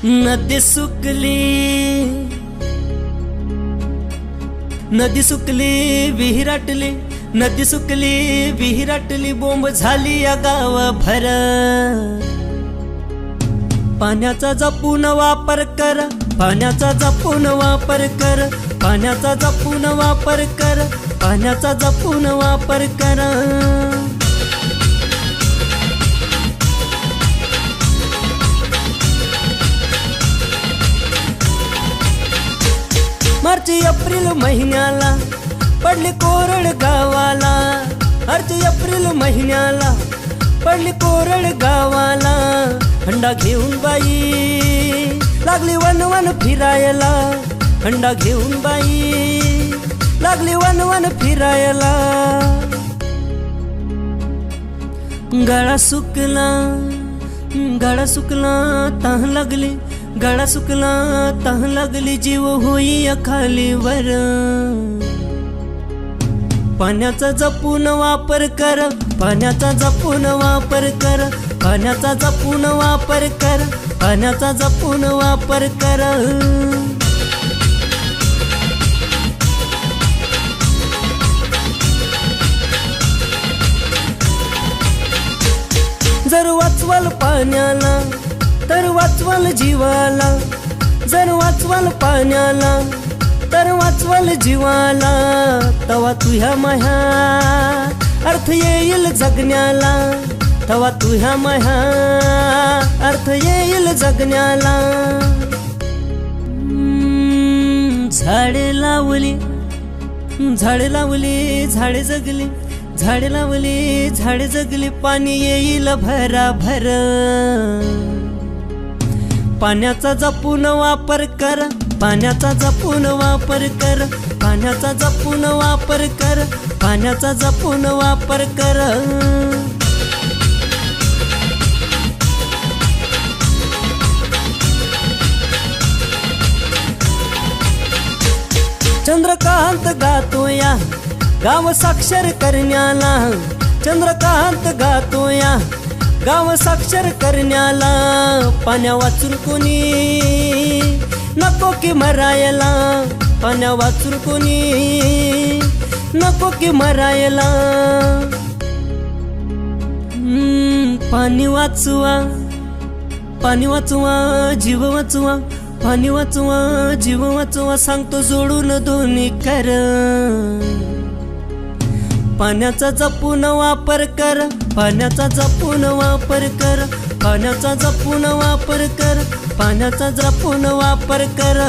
नदी सुकली विहिराटली, नदी सुकली विहिराटली, बोंब झाली या गावभर। पाण्याचा जपून वापर कर, पाण्याचा जपून वापर कर, पाण्याचा जपून वापर कर, पाण्याचा जपून वापर कर। मार्च एप्रिल महिन्याला पडली कोरड गावाला, मार्च एप्रिल महिन्याला पडली कोरड गावाला। हंडा घेऊन बाई लागली वन वन फिरायला, हंडा घेऊन बाई लागली वन वन फिरायला। गळा सुकला, गळा सुकला तह लागली, गळा सुकला तह लागली, जीव होई खालीवर। पाण्याचा जपून वापर कर, पाण्याचा जपून वापर कर, पाण्याचा जपून वापर कर, पाण्याचा जपून वापर कर। जर वाचवाल पाण्याला तर वाचवाल जीवाला, जर वाचवाल पाण्याला तर वाचवाल जीवाला। तवा तुह्या माह्या अर्थ येईल जगण्याला, तवा तुह्या माह्या अर्थ येईल जगण्याला। झाडे लावली, झाडे लावली, झाडे जगली, झाडे लावली, झाडे जगली, पाणी येईल भराभर। पाण्याचा जपून वापर कर, पाण्याचा जपून वापर कर, पाण्याचा जपून वापर कर, पाण्याचा जपून वापर कर। चंद्रकांत गातोया गाव साक्षर करण्याला, चंद्रकांत गातोया गाव साक्षर करण्याला। पाण्या वाचून कोणी नको की मरायला, पाण्या वाचून कोणी नको की मरायला। पाणी वाचवा, पाणी वाचवा, जीव वाचवा, पाणी वाचवा, जीव वाचवा, सांगतो जोडून दोन्ही कर। पाण्याचा जपून वापर कर, पाण्याचा जपून वापर कर, पाण्याचा जपून वापर कर, पाण्याचा जपून वापर कर।